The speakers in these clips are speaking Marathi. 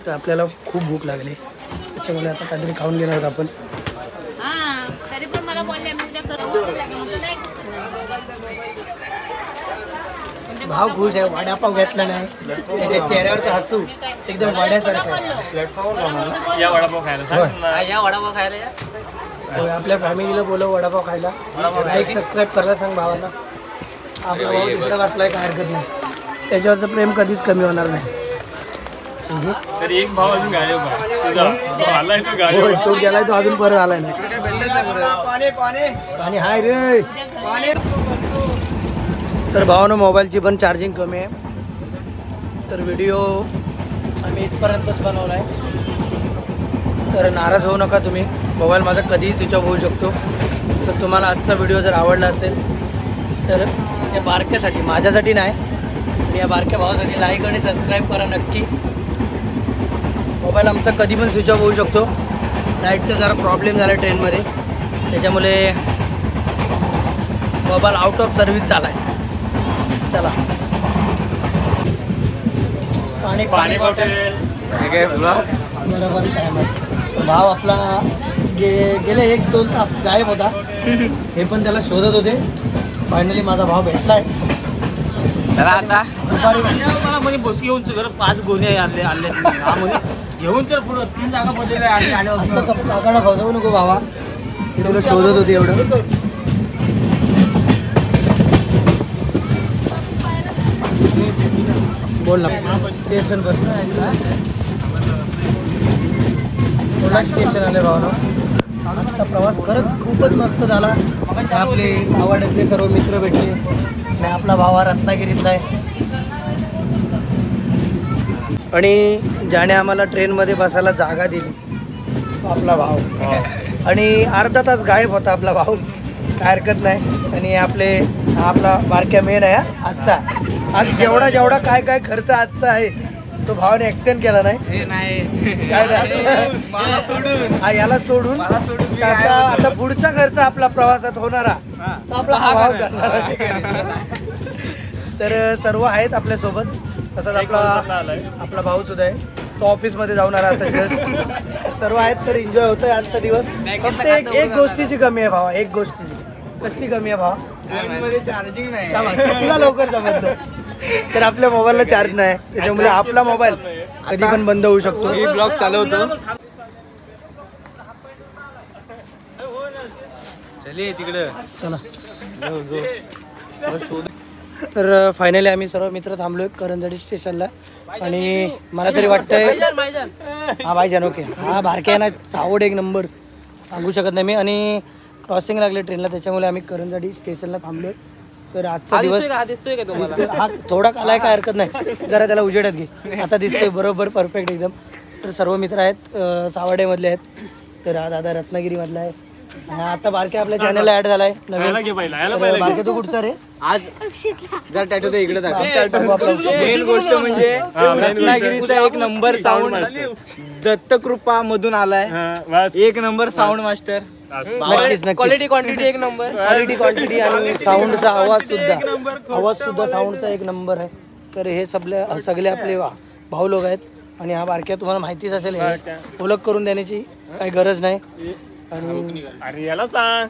तर आपल्याला खूप भूक लागली त्याच्यामुळे आता काहीतरी खाऊन घेणार आहोत आपण. भाव खुश आहे, वडापाव घेतला नाही त्याच्या चेहऱ्यावरचं हसू एकदम वड्यासारखं आहे. या वडापाव खायला या वडापाव खायला या. आपल्या फॅमिलीला बोलव वडापाव खायला. लाईक सबस्क्राईब करायला सांग भावाला. आपला भाऊ तिकडे बसलाय काय हरकत नाही, त्याच्यावरचं प्रेम कधीच कमी होणार नाही. तरी एक भाव अजून गायब तो गेलाय, तो अजून परत आलाय ना. पाणी हाय रे. तर भावानं मोबाईलची पण चार्जिंग कमी आहे, तर व्हिडिओ आम्ही इथपर्यंतच बनवला आहे. तर नाराज होऊ नका तुम्ही, मोबाईल माझा कधीही स्विच ऑफ होऊ शकतो. तर तुम्हाला आजचा व्हिडिओ जर आवडला असेल तर या बारक्यासाठी, माझ्यासाठी नाही आणि या बारक्या भावासाठी लाईक आणि सबस्क्राईब करा नक्की. मोबाईल आमचा कधी पण स्विच ऑफ होऊ शकतो. लाईटचा जरा प्रॉब्लेम झाला ट्रेनमध्ये, त्याच्यामुळे मोबाईल आउट ऑफ सर्व्हिस झाला आहे. चला पाणी पाणी बॉटल बरोबर टायमात. भाव आपला गेले 1-2 तास गायब होता, हे पण त्याला शोधत होते. फायनली माझा भाव भेटलाय. चला आता दुपारी मला म्हणजे बोस घेऊन जरा 5 गोणे आणले घेऊन तर पुढं 3 जागा बदलल्या आणि असं काकाला फसवू नको भावा, तुला शोधत होते एवढं. बोल ना. स्टेशन बस कोणा स्टेशन आले भावना. आजचा प्रवास खरंच खूपच मस्त झाला. आपले सावड्यातले सर्व मित्र भेटले आणि आपला भावा रत्नागिरीतला आहे. आणि ज्याने आम्हाला ट्रेनमध्ये बसायला जागा दिली आपला भाव, आणि अर्धा तास गायब होता आपला भाऊ, काय हरकत नाही. आणि आपला बारक्या मेन आहे आजचा. आज जेवढा काय खर्च आजचा आहे तो भावाने एक्सटेंड केला नाही. काय नाही, याला सोडून आता पुढचा खर्च आपला प्रवासात होणारा आपला हा भाव करणार आहे. तर सर्व आहेत आपल्यासोबत. तसंच आपला भाऊ सुद्धा आहे, तो ऑफिसमध्ये जाऊन आला आता जस्ट. सर्व आहेत, तर एन्जॉय होतोय आजचा दिवस. फक्त एक गोष्टीची कमी आहे भावा, एक गोष्टीची. कसली कमी आहे भावा? चार्जिंग नाही. तुला लवकर समजलं. तर आपल्या मोबाईलला चार्ज नाही, त्याच्यामुळे आपला मोबाईल कधी पण बंद होऊ शकतो. मी ब्लॉग चालवतो. चलिये तिकडे चला. तर फायनली आम्ही सर्व मित्र थांबलोय करंजडी स्टेशनला. आणि मला तरी वाटतंय हा भाईजान ओके, हा बारक्या ना सावड एक नंबर सांगू शकत नाही मी. आणि क्रॉसिंग लागले ट्रेनला, त्याच्यामुळे आम्ही करंजडी स्टेशनला थांबलोय. तर आजचा दिवस हा थोडा कालाय, काय हरकत नाही, जरा त्याला उजेडात घे. आता दिसतोय बरोबर परफेक्ट एकदम. तर सर्व मित्र आहेत, सावडेमधले आहेत. तर हा दादा रत्नागिरीमधला आहे. आता बारक्या आपल्या चॅनलला ऍड झालाय नवीन. बारक्या तू कुठचा रे? आज जर टॅटो ते इकडे मेन गोष्ट म्हणजे रत्नागिरीचा 1 नंबर साऊंड दत्तकृपा मधून आलाय. 1 number sound master. Quality quantity 1 number. Quality quantity आणि साऊंडचा आवाज सुद्धा साऊंडचा 1 नंबर आहे. तर हे सगळे आपले भाऊ लोक आहेत. आणि हा बारक्या तुम्हाला माहितीच असेल, ओळख करून देण्याची काही गरज नाही. आणि याला सांग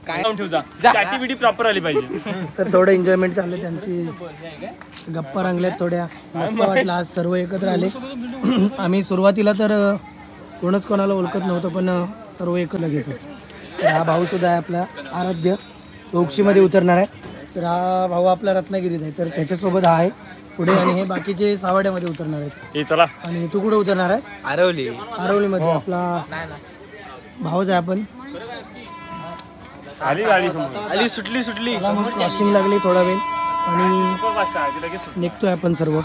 काय ऍक्टिव्हिटी प्रॉपर आली पाहिजे. तर थोडं एन्जॉयमेंट चाललं, त्यांची गप्पा रंगल्यात थोड्या. मस्त वाटलं आज सर्व एकत्र आले. आम्ही सुरुवातीला तर कोणच कोणाला ओळखत नव्हतं, पण सर्व एकत्र घेतो. तर हा भाऊ सुद्धा आहे आपला आराध्य, ओक्षीमध्ये उतरणार आहे. तर हा भाऊ आपला रत्नागिरीत आहे, तर त्याच्यासोबत हा आहे पुढे. आणि हे बाकीचे सावड्यामध्ये उतरणार आहेत. चला. आणि तू कुठे उतरणार आहेस? आरवलीमध्ये. आपला भाऊच आहे. आपण आली सुटली क्रॉसिंग लागली थोडा वेळ आणि निघतोय आपण सर्व.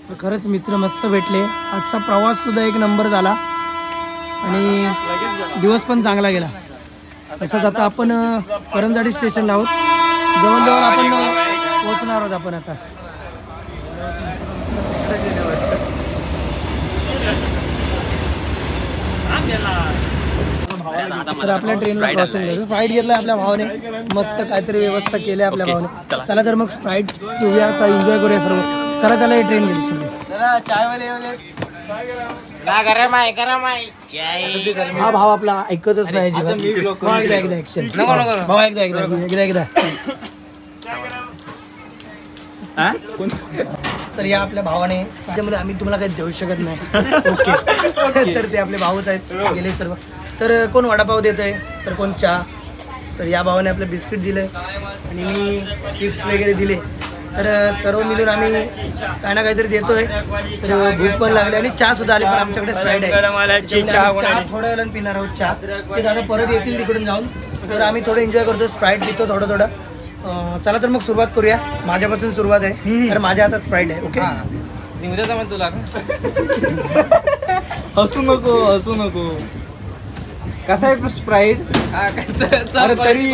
तर खरंच मित्र मस्त भेटले. आजचा प्रवास सुद्धा 1 नंबर झाला आणि दिवस पण चांगला गेला. तसंच आता आपण करंजडी स्टेशनला आहोत. जवळ आपण पोहोचणार आहोत आपण आता. तर आपल्या ट्रेनला क्रॉसिंग झालं. स्प्राईट घेतला आपल्या भावाने, मस्त काहीतरी व्यवस्था केली आपल्या भावाने. चला तर मग स्प्राईट पिऊया आता, एन्जॉय करूया सर्व. चला चला, ही ट्रेन गेली. चला चाय वाले हा भाव आपला ऐकतच नाही आता मी जीवन. block करून भाऊ एकदा ऍक्शन नको, नको. भाऊ एकदा तर या आपल्या भावाने त्याच्यामध्ये आम्ही तुम्हाला काही देऊ शकत नाही ओके तर ते आपले भाऊच आहेत गेले सर्व. तर कोण वडापाव देत आहे तर कोण चहा. तर या भावाने आपलं बिस्किट दिलंय आणि मी चिप्स वगैरे दिले. तर सर्व मिळून आम्ही काही ना काहीतरी देतोय. तर भूक पण लागली आणि चहा सुद्धा आली पण आमच्याकडे स्प्राईट आहे त्याच्यामुळे आम्ही चहा थोड्या वेळानं पिणार आहोत. चहा ते दादा परत येतील तिकडून जाऊन. तर आम्ही थोडं एन्जॉय करतो स्प्राईट पितो थोडं. चला तर मग सुरुवात करूया. माझ्यापासून सुरुवात आहे तर माझ्या हातात स्प्राईट आहे. ओके निघून मग तुला हसू नको कसा आहे स्प्राईट? अरे तरी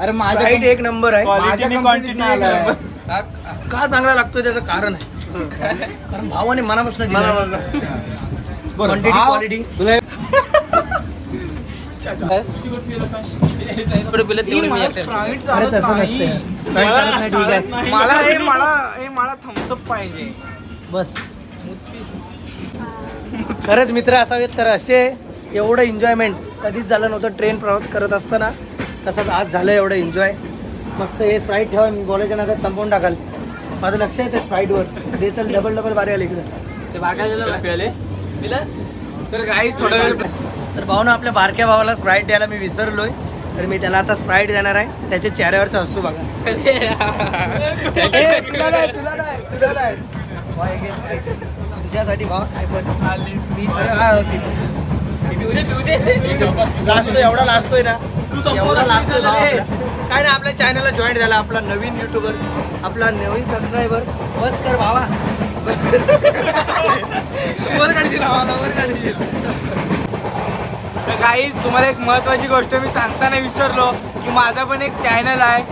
अरे माझ्या स्प्राईट एक नंबर आहे. माझ्या क्वांटिटी आलाय. का चांगला लागतोय त्याचं कारण आहे कारण भावाने मनापासून क्वांटिटी क्वालिटी तुला अरे तसं नसते स्प्राईट चालत नाही ठीक आहे. मला थम्सअप पाहिजे बस खरंच मित्र असावेत तर असे एवढं एन्जॉयमेंट कधीच झालं नव्हतं. ट्रेन प्रवास करत असताना तसंच आज झालं एवढं एन्जॉय. मस्त हे स्प्राईट ठेवा मी बोलायच्या नादात संपवून टाकाल. माझं लक्ष आहे त्या स्प्राईटवर दे चल डबल बारी आले इकडे. तर काही थोडा वेळ तर भाऊनं आपल्या बारक्या भावाला स्प्राईट द्यायला मी विसरलोय. तर मी त्याला आता स्प्राईट देणार आहे. त्याच्या चेहऱ्यावरचं हसू बघा. तुला नाही भाई घे Sprite. तुझ्यासाठी भाव काय पण मी लाजतोय एवढा लाजतोय ना एवढा लाजतोय भाव आपला. काय ना आपल्या चॅनलला जॉईन झाला आपला नवीन युट्यूबर आपला नवीन सबस्क्रायबर. बस कर भावा बस कर वर काढशील वर काढशील. तर काही तुम्हाला एक महत्त्वाची गोष्ट मी सांगताना विसरलो की माझा पण एक चॅनल आहे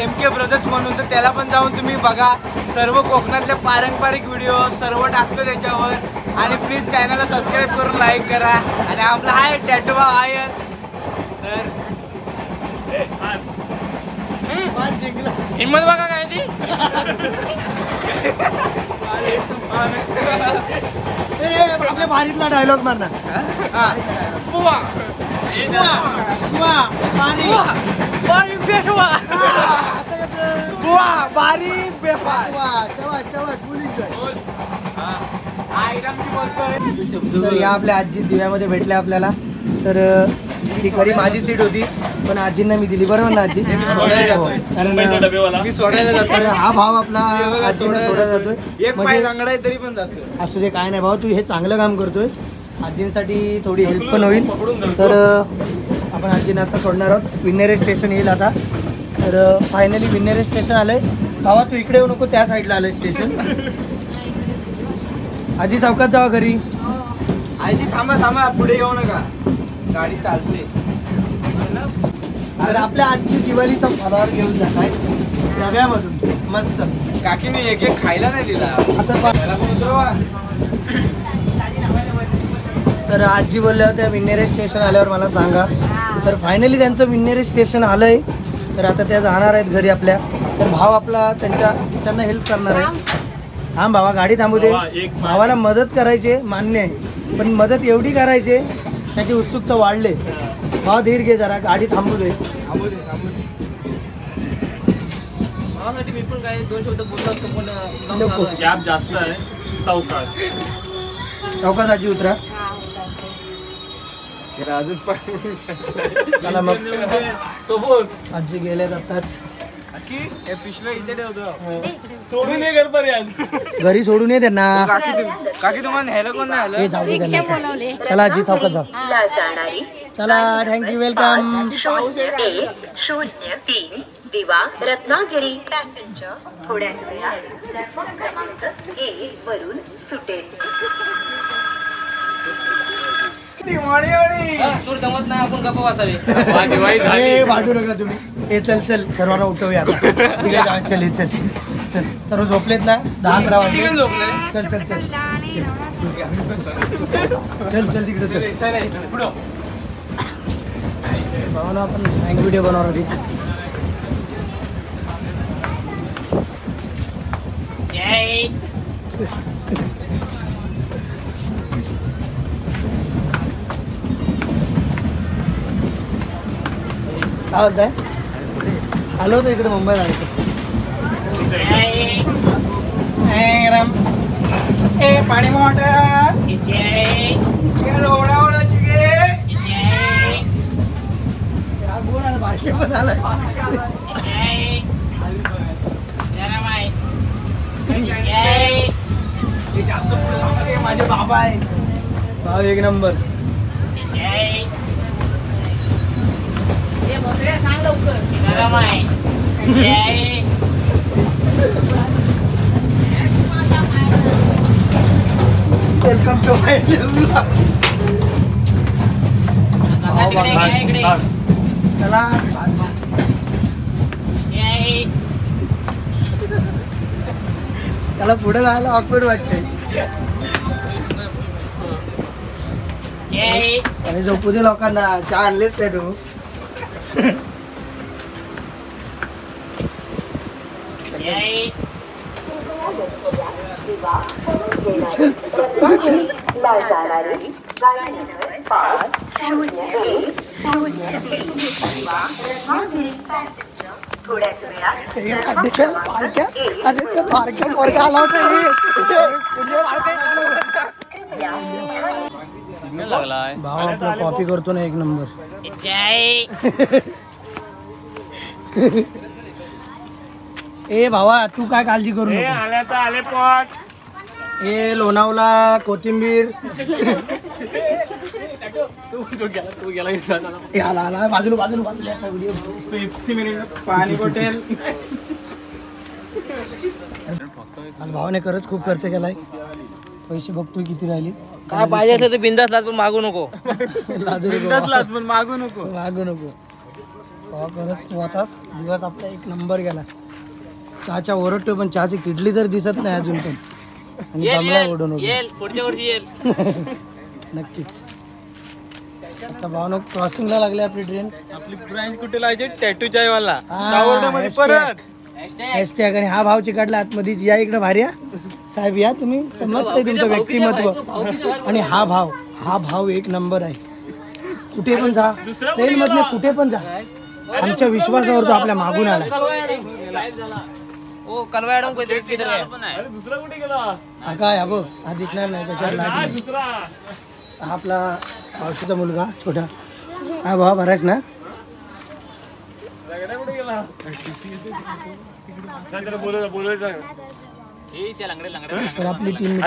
MK ब्रदर्स म्हणून. तर त्याला पण जाऊन तुम्ही बघा. सर्व कोकणातले पारंपरिक व्हिडिओ सर्व टाकतो त्याच्यावर. आणि प्लीज चॅनलला सबस्क्राईब करून लाईक करा. आणि आपला आहे टॅटूबा आहे तर हिंमत बघा काय ती आपल्या भारीतला डायलॉग मारणार. तर या आपल्या आजी दिव्यामध्ये भेटल्या आपल्याला. तर ती खरी माझी सीट होती पण आजींना मी दिली बरोबर ना आजी. कारण मी सोडायला जातो. तर हा भाव आपला आजींना सोडायला जातोय. एक पाय लंगडा आहे तरी पण जातो. असू दे काय नाही भाऊ तू हे चांगलं काम करतोयस. आजींसाठी थोडी हेल्प पण होईल. तर आपण आजींना आता सोडणार आहोत. विन्नेरे स्टेशन येईल आता. तर फायनली विन्नेरे स्टेशन आलंय. भावा तू इकडे येऊ नको त्या साईडला आलंय स्टेशन. आजी चौकात जावा घरी. आजी थांबा पुढे येऊ नका गाडी चालते. तर आपल्या आजी दिवाळीचा फराळ घेऊन जात आहेत डब्यामधून मस्त. काकीने एक खायला नाही दिला. आता त्याला पण उतरवा. तर आजी बोलल्या होत्या विन्नेरे स्टेशन आल्यावर मला सांगा. तर फायनली त्यांचं विन्नेरे स्टेशन आलंय. तर आता त्या जाणार आहेत घरी आपल्या. तर भाव आपला त्यांना हेल्प करणार आहे. थांब भावा गाडी थांबू दे. भावाला मदत करायची मान्य आहे पण मदत एवढी करायची त्याची उत्सुकता वाढले. भाव धीर घे जरा गाडी थांबू दे. भावासाठी मी पण काही 2 शब्द बोललो असतो पण नको. गॅप जास्त आहे. चौकात आजी उतरा. अजून चला मग तो बोल आजी गेल्यात आताच. हे पिशव्या इथे ठेवतो. सोडून ये घरपर्यंत. घरी सोडून ये त्यांना. काकी तुम्हाला न्यायला कोण नाही हे आलं? जाऊ दे त्यांना. चला आजी चौकात जाऊ. चला थँक्यू वेलकम. 103 दिवा रत्नागिरी पॅसेंजर थोड्या वेळात प्लॅटफॉर्म क्रमांक 1 वरून सुटेल. सूर जमत नाही आपण गप्पा बसावे. ए, भांडू नका तुम्ही. ए चल सर्वांना उठवूया आता. इकडे जा, चल हे, चल सर्व झोपलेत ना 10-11 वाजले. चल तिकडे चल. भावना आपण हँग व्हिडिओ बनवणार होती. काय होत आलो होतो इकडे मुंबईला पाणी पण आलाय माझे बाबा आहे भाऊ एक नंबर सांग लवकर गरम आहे वेलकम टू माय चला त्याला पुढे जायला ऑकवर्ड वाटते आणि झोपू दे लोकांना चहा आणलेच काय तू भाव आपला कॉपी करतो ना एक नंबर ए भावा तू काय काळजी करू नको आले पॉट हे लोणावला कोथिंबीर आला बाजूला बाजूला बाजूला व्हिडिओ पाणी बॉटल आज भावाने खरंच खूप खर्च केलाय पैसे बघतोय किती राहिली काय पाहिजे असलं तर बिंदास लाच पण मागू नको लाजू नको पण मागू नको मागू नको भावा खरंच तू आताच दिवस आपला एक नंबर गेला चहाच्या ओरडतोय पण चहाची किडली तर दिसत नाही अजून पण आणि दमला ओढून पुढच्या वर्षी येईल नक्कीच आता भावनो क्रॉसिंगला लागले आपली ट्रेन आपली ब्रांच कुठे लावायची टॅटू चायवाला परत हॅशटॅग आणि हा भाव चिकाडला आतमध्ये या इकडे भारी साहेब या तुम्ही समजते तुमचं व्यक्तिमत्व आणि हा भाव एक नंबर आहे कुठे पण जा ट्रेन मधले कुठे पण जा आमच्या विश्वासावर तो आपल्या मागून आला हा काय हा बघ हा दिसणार नाही त्याच्यावर हा आपला मावशीचा मुलगा छोटा हा भावा भरायच ना तर आपली टीम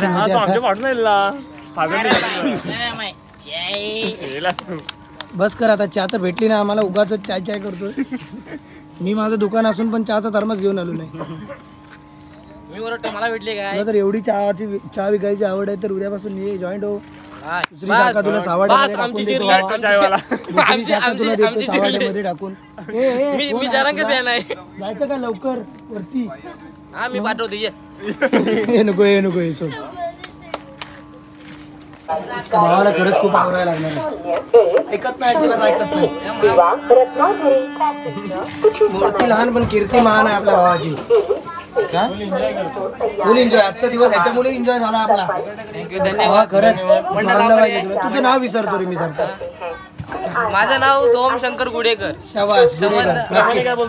बस कर आता चहा तर भेटली ना आम्हाला उगाच चाय चाय करतोय मी माझं दुकान असून पण चहाचा थर्मस घेऊन आलो नाही मला भेटले काय तुला तर एवढी चहा विकायची आवड आहे तर उद्यापासून ये जॉईंट हो दुसरी शाखा तुला सावड्यामध्ये टाकून देतो दुसरी शाखा तुला देतो सावड्यामध्ये टाकून मी जरांगे फॅन आहे जायचं का लवकर वरती हा मी पाठवते हे नको हे सोड भावाला खरंच खूप आवडायला लागणार ऐकत नाही अजिबात ऐकत नाही मूर्ती लहान पण कीर्ती महान आहे आपल्या भावाची फुल एन्जॉय आजचा दिवस ह्याच्यामुळे एन्जॉय झाला आपला भावा खरंच तुझं नाव विसरतो रे मी सारखं माझं नाव सोम शंकर गुडेकर शाबाश गुडेकर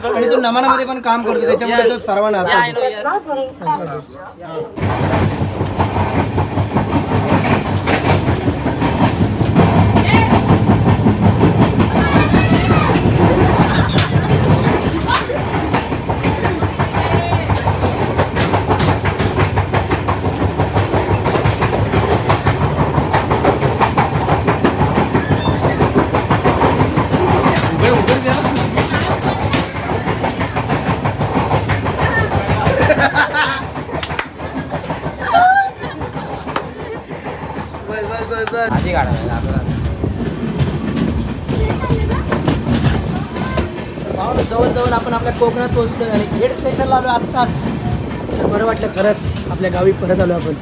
आणि तू नमानामध्ये पण काम करतो त्याच्यामुळे तो सर्वांना जवळजवळ आपण आपल्या कोकणात पोहोचतोय आणि खेड स्टेशनला आलो आत्ताच तर बरं वाटलं खरंच आपल्या गावी परत आलो आपण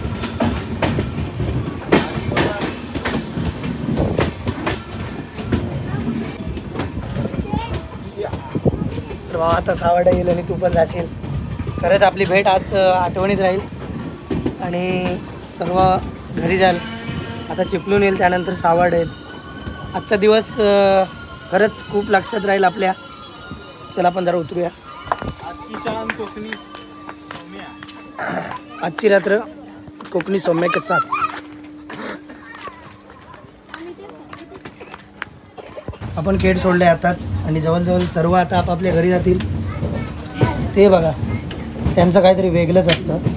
तर भावा आता सावडा येईल आणि तू पण जाशील खरंच आपली भेट आज आठवणीत राहील आणि सर्व घरी जाल. आता चिपळूण येईल, त्यानंतर सावड येईल. आजचा दिवस खरंच खूप लक्षात राहील आपल्या. चला आपण जरा उतरूया. आजची रात्र कोकणी सौम्य के साथ. आपण खेड सोडले आताच आणि जवळजवळ सर्व आता आपापल्या घरी जातील. ते बघा, त्यांचं काहीतरी वेगळंच असतं.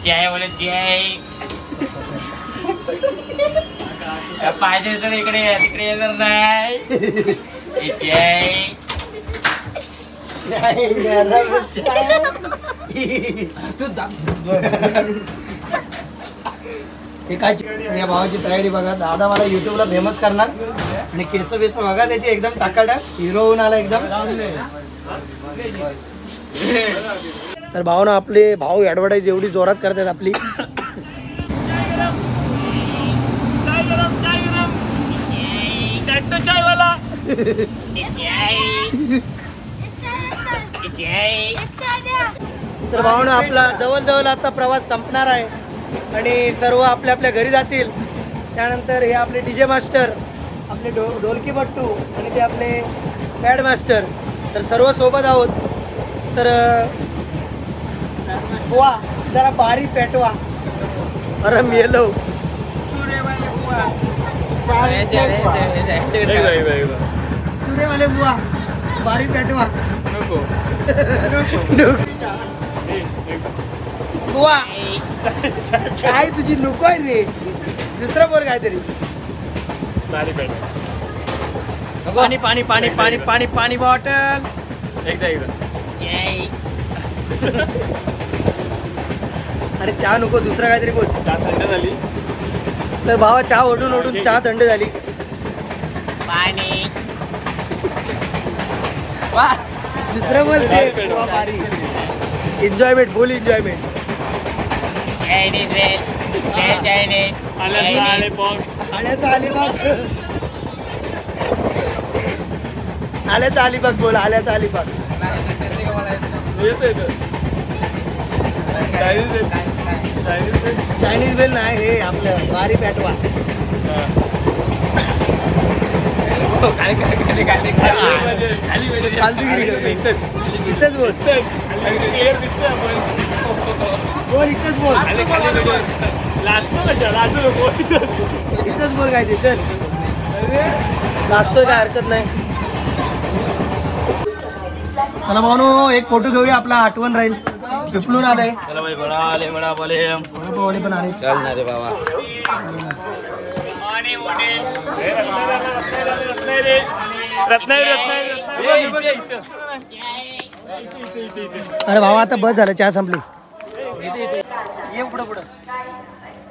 जय बोले जय. पाहिजे तर इकडे तिकडे येणार नाही. जय. हे काय या भावाची तयारी बघा. दादा मला युट्यूबला फेमस करणार आणि केस बेस बघा त्याची एकदम टाकाटाक हिरो होऊन आला एकदम. तर भाऊ ना, आपले भाऊ ॲडव्हर्टाईज एवढी जोरात करतात आपली. तर भाऊ ना, आपला जवळजवळ आता प्रवास संपणार आहे आणि सर्व आपल्या आपल्या घरी जातील. त्यानंतर हे आपले DJ मास्टर, आपले ढोलकी पट्टू आणि ते आपले पॅड मास्टर, तर सर्व सोबत आहोत. तर बुवा जरा बारी पेटवा. अरे मेलो. वाले बुवा बारी पेटवा. बुवा काय तुझी नको आहे रे. दुसरं बोल काहीतरी. पाणी पाणी पाणी पाणी पाणी पाणी बॉटल. अरे चहा नको, दुसरं काहीतरी बोल. चहा थंड झाली. तर भावा चहा ओढून ओढून चहा थंड झाली. पाणी. दुसरं बोलते बारी. एन्जॉयमेंट बोल. एन्जॉयमेंट. चायनीज वेल. चायनीज. आल्याचं अलिबाग. आल्याचं अलिबाग बोल. आल्याचं अलिबाग. चायनीज बेल नाही, हे आपलं बारी पेटवा. फालतूगिरी करतो. इथंच बोल. बोल इथंच बोल. इथंच बोल काय ते. चल लाजतोय काय, हरकत नाही. चला भाऊ एक फोटो घेऊया, आपला आठवण राहील. चिपळूण आलंय. वडापावले पण आले. अरे भावा आता बस झालं, चहा संपली. ये पुढं पुढं.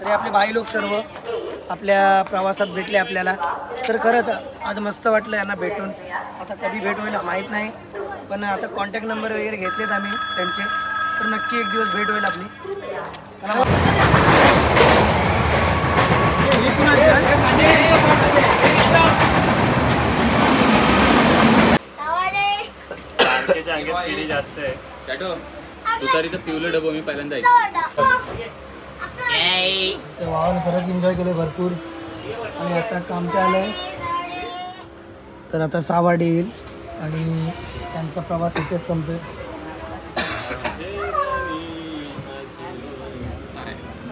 तरी आपले भाई लोक सर्व आपल्या प्रवासात भेटले आपल्याला. तर खरंच आज मस्त वाटलं यांना भेटून. आता कधी भेट होईल माहीत नाही, पण आता कॉन्टॅक्ट नंबर वगैरे घेतलेत आम्ही त्यांचे. तर नक्की एक दिवस भेट होईल आपली. जास्त आहे. तुतारीचं पिवलं डबं मी पहिल्यांदा वाहन खरंच एन्जॉय केले भरपूर. आणि आता कामच्या आलंय, तर आता सावाडी येईल आणि त्यांचा प्रवास इथेच संपेल.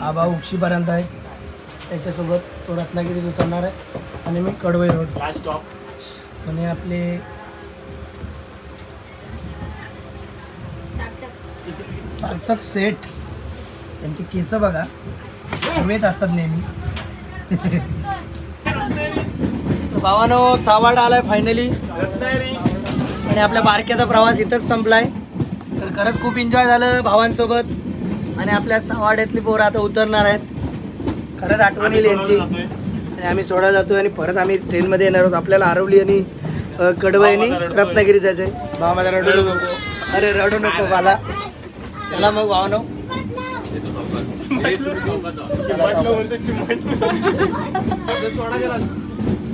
आबा उक्षीपर्यंत आहे, त्याच्यासोबत तो रत्नागिरीत उतरणार आहे आणि मी कडवई रोड स्टॉप. आणि आपले सार्थक सेठ, त्यांची केस बघा हवेत असतात नेहमी. भावानो सावाड आलाय फायनली आणि आपल्या बारक्याचा प्रवास इथंच संपलाय. तर खरंच खूप एन्जॉय झालं भावांसोबत. आणि आपल्या सावाड्यातली पोरं आता उतरणार आहेत. खरंच आठवण येईल यांची. आणि आम्ही सोडा जातो आणि परत आम्ही ट्रेनमध्ये येणार आहोत. आपल्याला आरवली आणि कडवई आणि रत्नागिरी जायचं आहे. भावा माझा रडू नको. अरे रडू नको मला. चला मग भावनो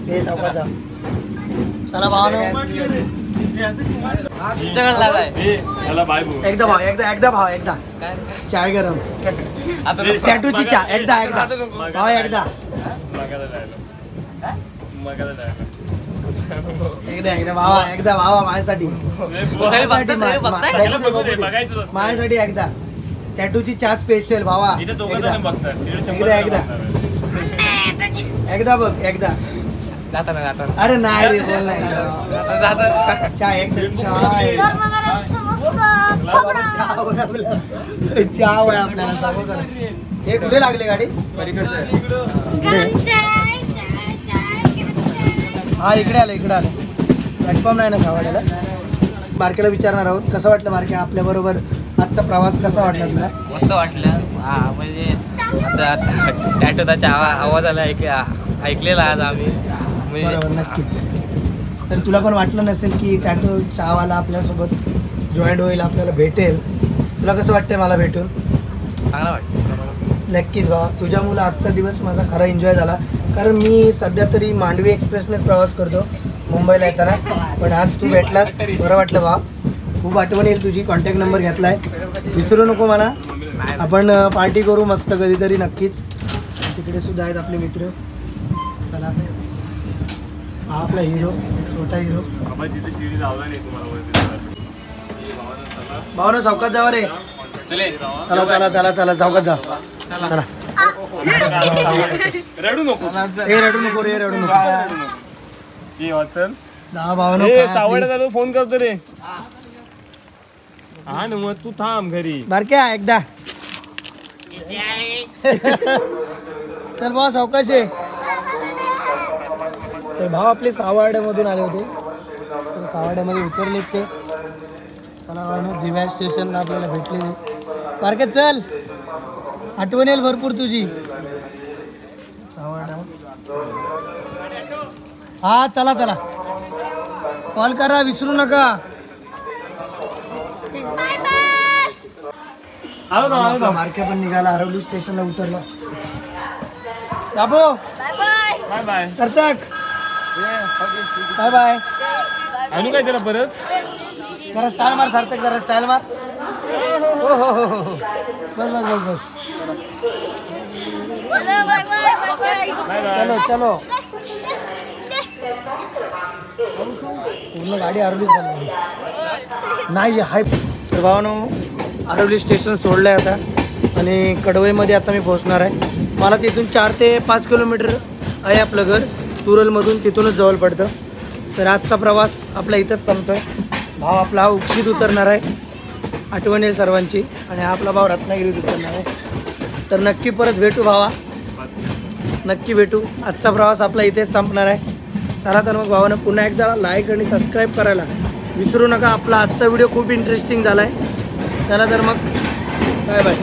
हे चौकाचा चला भावनो एकदा भाव एकदा चाय गरम टॅटूची चहा एकदा भाव एकदा भावा माझ्यासाठी एकदा टॅटूची चहा स्पेशल भावा एकदा बघ एकदा अरे नाही रे बोल नाही चहा एकदा चहा आहे आपल्याला समोर हे कुठे लागले गाडी हा इकडे आलं प्लॅटफॉर्म नाही ना सावड्याला बारकेला विचारणार आहोत कसं वाटलं बारके आपल्या बरोबर आजचा प्रवास कसा वाटला तुला मस्त वाटलं म्हणजे आता टॅटोचा आवाज आला ऐकलेला आज आम्ही बरोबर नक्कीच तर तुला पण वाटलं नसेल की टॅटो चहावाला आपल्यासोबत जॉईंट होईल आपल्याला भेटेल तुला कसं वाटतंय मला भेटून चांगलं वाटतं नक्कीच बाबा तुझ्यामुळे आजचा दिवस माझा खरा एन्जॉय झाला कारण मी सध्या तरी मांडवी एक्सप्रेसनेच प्रवास करतो मुंबईला येताना पण आज तू भेटलास बरं वाटलं बा खूप आठवण येईल तुझी कॉन्टॅक्ट नंबर घेतलाय विसरू नको मला आपण पार्टी करू मस्त कधीतरी नक्कीच तिकडे सुद्धा आहेत आपले मित्र चला हा आपला हिरो छोटा हिरो भावना चौकात जावा रे चला चौकात जा चला रडू नको रडू नको सावड्या झालो फोन करतो रे हा ना मग तू थांब घरी बारक्या एकदा तर भाऊ सावकाश आहे तर भाऊ आपले सावर्ड्यामधून आले होते तर सावर्ड्यामध्ये उतरले ते मला दिव्या स्टेशनला आपल्याला भेटले बारक्या चल आठवण येईल भरपूर तुझी सावर्डा हा चला कॉल करा विसरू नका मार्के पण निघाला हरवली स्टेशनला उतरला बाबू बाय बाय सार्थक बाय आणू काय त्याला परत जरा स्टाईल मार सार्थक जरा स्टाईल मार हो बस चलो पूर्ण गाडी हरवली नाही हाय तर भावानो आरवली स्टेशन सोडलं आहे आता आणि कडवईमध्ये आता मी पोहोचणार आहे मला तिथून 4 ते 5 किलोमीटर आहे आपलं घर तुरलमधून तिथूनच जवळ पडतं तर आजचा प्रवास आपला इथंच संपतो आहे भाव आपला हा उक्षीत उतरणार आहे आठवण येईल सर्वांची आणि आपला भाव रत्नागिरीत उतरणार आहे तर नक्की परत भेटू भावा नक्की भेटू आजचा प्रवास आपला इथेच संपणार आहे चला तर मग भावानं पुन्हा एकदा लाईक आणि सबस्क्राईब करायला विसरू नका आपला आजचा व्हिडिओ खूप इंटरेस्टिंग झाला आहे चला तर मग बाय बाय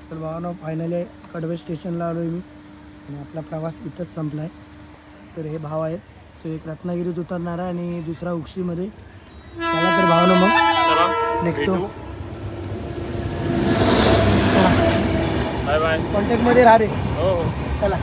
तर भावानो फायनली कडवे स्टेशनला आलो आहे मी आणि आपला प्रवास इथंच संपला आहे तर हे भाव आहेत तो एक रत्नागिरीत उतरणार आहे आणि दुसरा उक्षीमध्ये चला तर भावानो मग निघतो बाय बाय कॉन्टॅक्टमध्ये राहा रे हो चला